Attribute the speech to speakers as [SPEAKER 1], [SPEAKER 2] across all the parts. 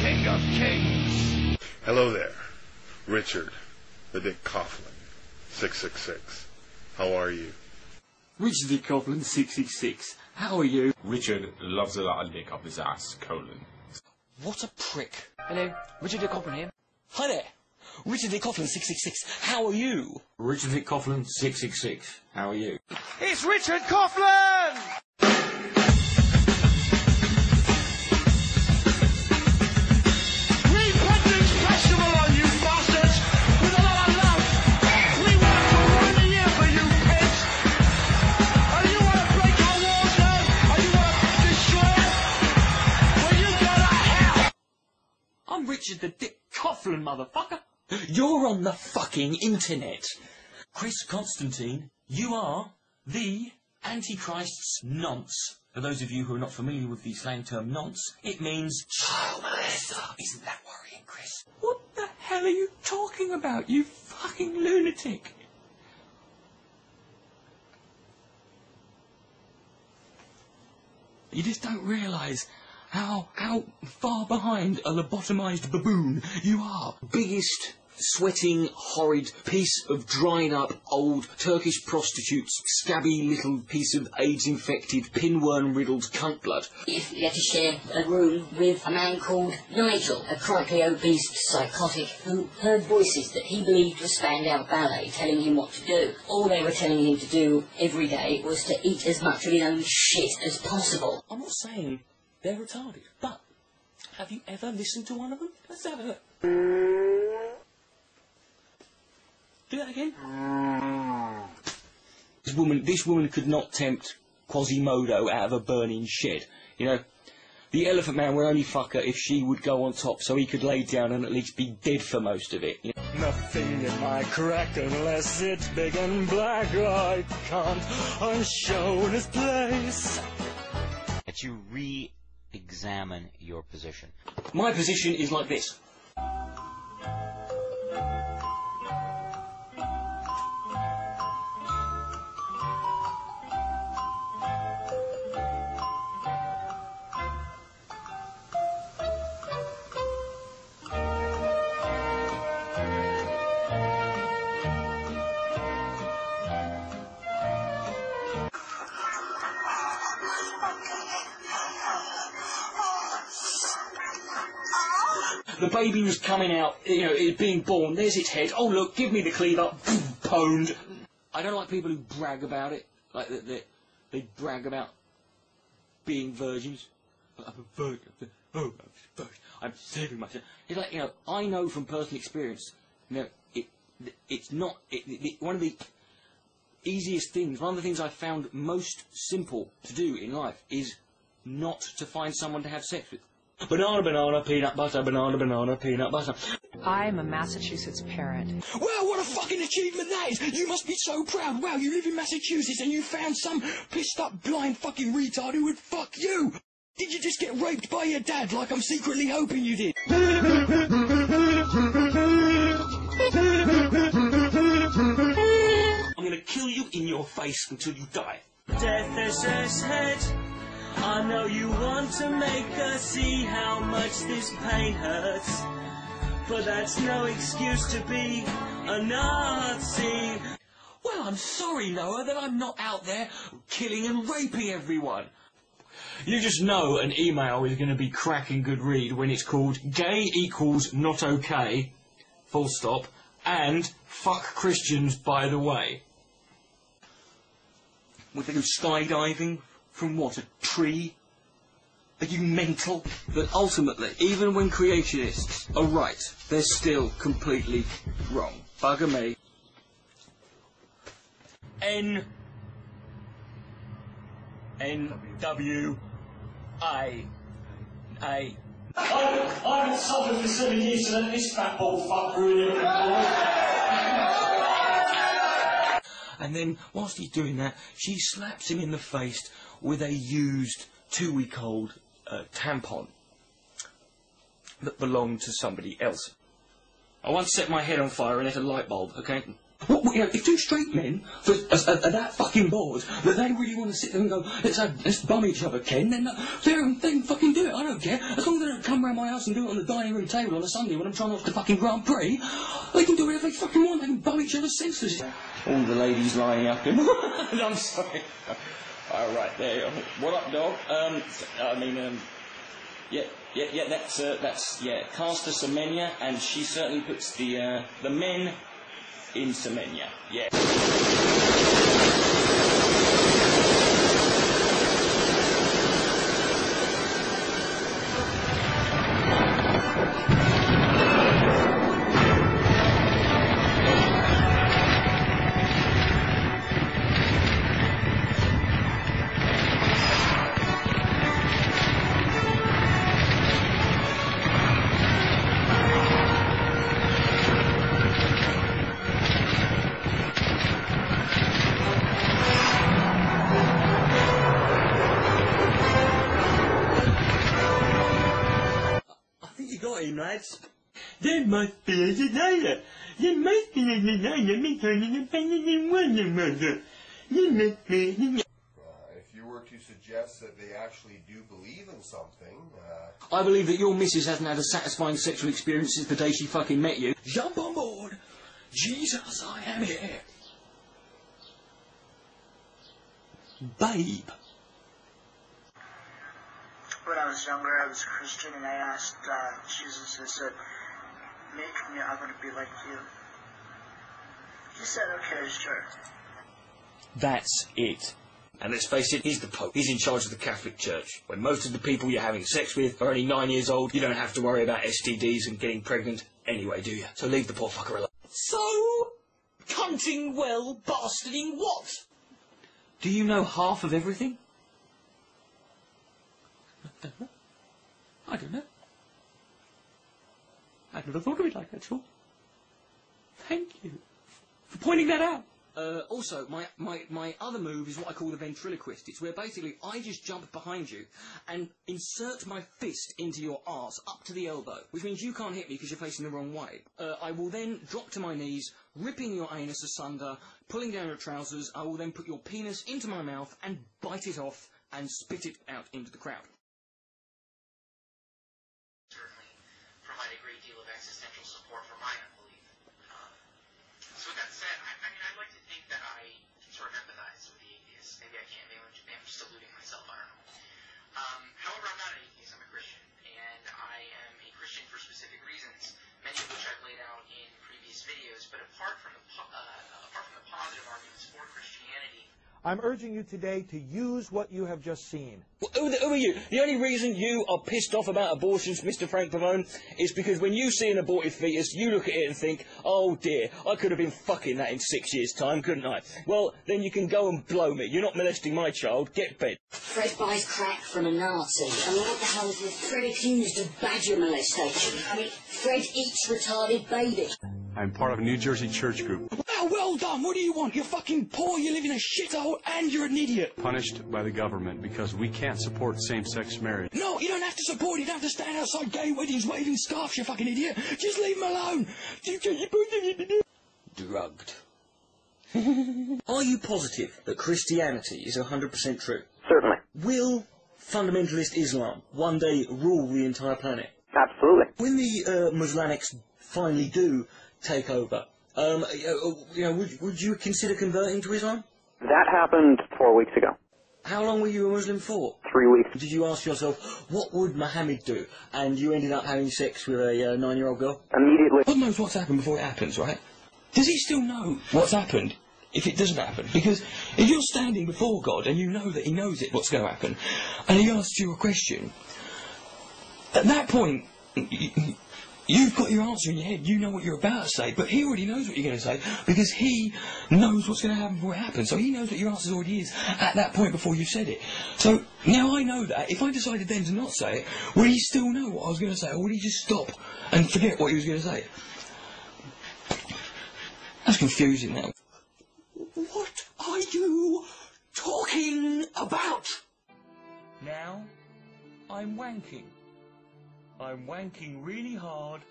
[SPEAKER 1] King of Kings.
[SPEAKER 2] Hello there, Richard, the Dick Coughlan666. How are you?
[SPEAKER 3] Richard the Coughlan666. How are you?
[SPEAKER 4] Richard loves a lot of lick up his ass, :
[SPEAKER 3] What a prick.
[SPEAKER 5] Hello, Richard the Coughlan here.
[SPEAKER 3] Hi there. Richard the Coughlan666. How are you?
[SPEAKER 6] Richard the Coughlan666. How are you?
[SPEAKER 1] It's Richard Coughlan! Repentance Festival on you bastards! With a lot of love! We work for one a year for you pigs! And you want to break our walls now? And you want to destroy us? Well, you go to hell!
[SPEAKER 3] I'm Richard the Dick Coughlan, motherfucker. You're on the fucking internet. Chris Constantine, you are the Antichrist's nonce. For those of you who are not familiar with the slang term nonce, it means child molester. Isn't that worrying, Chris? What the hell are you talking about, you fucking lunatic? You just don't realise how far behind a lobotomised baboon you are. Biggest, sweating, horrid piece of dried up old Turkish prostitute's scabby little piece of AIDS-infected, pinworm-riddled cunt blood.
[SPEAKER 7] If you had to share a room with a man called Nigel, a chronically obese psychotic who heard voices that he believed were Spandau Ballet telling him what to do. All they were telling him to do every day was to eat as much of his own shit as possible.
[SPEAKER 3] I'm not saying they're retarded, but have you ever listened to one of them? Let's have a... Do that again. This woman could not tempt Quasimodo out of a burning shed. You know, the Elephant Man would only fuck her if she would go on top so he could lay down and at least be dead for most of it. You know?
[SPEAKER 8] Nothing in my crack unless it's big and black. I can't unshow his place.
[SPEAKER 9] That you re-examine your position.
[SPEAKER 3] My position is like this. The baby was coming out, you know, it being born, there's its head, oh look, give me the cleaver, pwned. I don't like people who brag about it, like they brag about being virgins. I'm a virgin, oh, I'm saving myself. It's like, you know, I know from personal experience, you know, it's not, one of the easiest things, one of the things I've found most simple to do in life is not to find someone to have sex with. Banana, banana, peanut butter, banana, banana, peanut butter.
[SPEAKER 5] I'm a Massachusetts parent.
[SPEAKER 3] Wow, what a fucking achievement that is! You must be so proud. Wow, you live in Massachusetts and you found some pissed up blind fucking retard who would fuck you! Did you just get raped by your dad like I'm secretly hoping you did? I'm gonna kill you in your face until you die.
[SPEAKER 8] Death is his head. I know you want to make us see how much this pain hurts, but that's no excuse to be a Nazi.
[SPEAKER 3] Well, I'm sorry, Noah, that I'm not out there killing and raping everyone. You just know an email is going to be cracking good read when it's called gay equals not okay, full stop, and fuck Christians by the way. Would they go skydiving? From what, a tree? Are you mental? But ultimately, even when creationists are right, they're still completely wrong. Bugger me. N-W-A.
[SPEAKER 8] I've insulted for 7 years to let this fat ball fuck ruin it.
[SPEAKER 3] And then, whilst he's doing that, she slaps him in the face with a used 2-week-old tampon that belonged to somebody else. I once set my head on fire and lit a light bulb, okay? What, you know, if two straight men are that fucking bored that they really want to sit there and go, let's bum each other, Ken, then they can fucking do it. I don't care. As long as they don't come round my house and do it on the dining room table on a Sunday when I'm trying to watch the fucking Grand Prix, they can do whatever they fucking want. They can bum each other senseless. All the ladies lining up. I'm sorry. All right, there you go. What up, dog? That's Caster Semenya, and she certainly puts the men in Semenya. Yeah. Lads. There must be a designer. There must be a designer because independent in Wonder. There must be
[SPEAKER 10] if you were to suggest that they actually do believe in something...
[SPEAKER 3] I believe that your missus hasn't had a satisfying sexual experience since the day she fucking met you. Jump on board. Jesus, I am here. Babe.
[SPEAKER 11] When I was younger, I was a Christian, and I asked Jesus, I said, make me, I want to be like you. He said, okay, sure.
[SPEAKER 3] That's it. And let's face it, he's the Pope. He's in charge of the Catholic Church. When most of the people you're having sex with are only 9 years old, you don't have to worry about STDs and getting pregnant anyway, do you? So leave the poor fucker alone. So, cunting well, bastarding what? Do you know half of everything? I don't know. I never thought of it like that, Sean. Thank you for pointing that out. Also, my other move is what I call the ventriloquist. It's where basically I just jump behind you and insert my fist into your arse up to the elbow, which means you can't hit me because you're facing the wrong way. I will then drop to my knees, ripping your anus asunder, pulling down your trousers. I will then put your penis into my mouth and bite it off and spit it out into the crowd.
[SPEAKER 12] Certainly provide a great deal of existential support for my unbelief. So with that said, I'd like to think that I can sort of empathize with the atheists. Maybe I can't. Maybe I'm just deluding myself. I don't know. However, I'm not an atheist. I'm a Christian, and I am a Christian for specific reasons, many of which I've laid out in previous videos. But apart from the positive arguments for Christianity,
[SPEAKER 13] I'm urging you today to use what you have just seen.
[SPEAKER 3] Well, who are you? The only reason you are pissed off about abortions, Mr. Frank Pavone, is because when you see an aborted fetus, you look at it and think, oh dear, I could have been fucking that in 6 years' time, couldn't I? Well, then you can go and blow me. You're not molesting my child. Get bed.
[SPEAKER 7] Fred buys crack from a Nazi. I mean, what the hell is this? Fred accused of badger molestation. I mean, Fred eats retarded babies.
[SPEAKER 14] I'm part of a New Jersey church group.
[SPEAKER 3] Well done. What do you want? You're fucking poor, you live in a shithole, and you're an idiot.
[SPEAKER 14] Punished by the government because we can't support same-sex marriage.
[SPEAKER 3] No, you don't have to support it. You don't have to stand outside gay weddings waving scarves, you fucking idiot. Just leave him alone. Drugged. Are you positive that Christianity is 100% true?
[SPEAKER 15] Certainly.
[SPEAKER 3] Will fundamentalist Islam one day rule the entire planet?
[SPEAKER 15] Absolutely.
[SPEAKER 3] When the Muslimics finally do take over, would you consider converting to Islam?
[SPEAKER 15] That happened 4 weeks ago.
[SPEAKER 3] How long were you a Muslim for?
[SPEAKER 15] 3 weeks.
[SPEAKER 3] Did you ask yourself, what would Muhammad do? And you ended up having sex with a 9-year-old girl?
[SPEAKER 15] Immediately.
[SPEAKER 3] God knows what's happened before it happens, right? Does he still know what's happened if it doesn't happen? Because if you're standing before God and you know that he knows what's going to happen, and he asks you a question, at that point, you've got your answer in your head. You know what you're about to say, but he already knows what you're going to say because he knows what's going to happen before it happens. So he knows what your answer already is at that point before you've said it. So now I know that. If I decided then to not say it, would he still know what I was going to say, or would he just stop and forget what he was going to say? That's confusing now. What are you talking about? Now, I'm wanking. I'm wanking really hard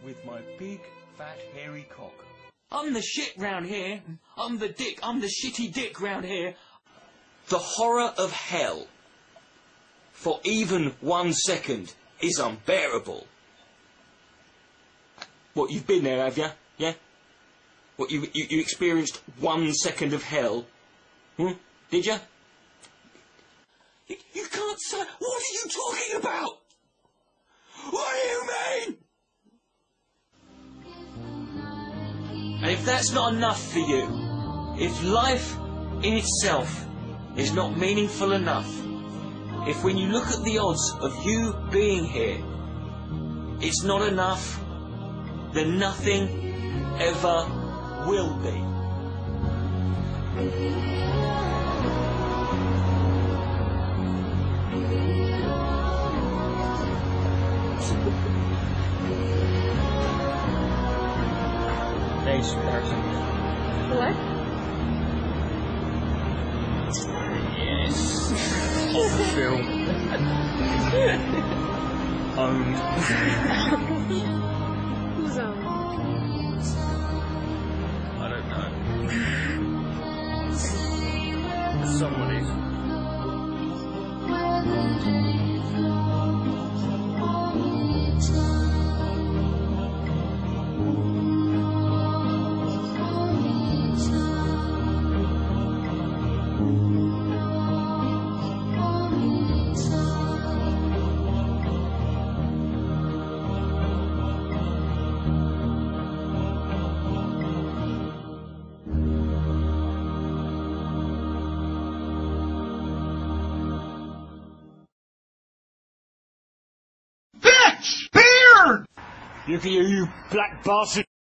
[SPEAKER 3] with my big, fat, hairy cock. I'm the shit round here. I'm the dick. I'm the shitty dick round here. The horror of hell, for even 1 second, is unbearable. What, you've been there, have you? Yeah? What, you experienced 1 second of hell? Did you? You can't say... What are you talking about? What do you mean? And if that's not enough for you, if life in itself is not meaningful enough, if when you look at the odds of you being here, it's not enough, then nothing ever will be. Nice person.
[SPEAKER 16] What?
[SPEAKER 3] Yes. Off film. Owned.
[SPEAKER 16] Who's owned?
[SPEAKER 3] I don't know. Somebody's.
[SPEAKER 1] Bitch! Beard!
[SPEAKER 3] Look at you, you black bastard!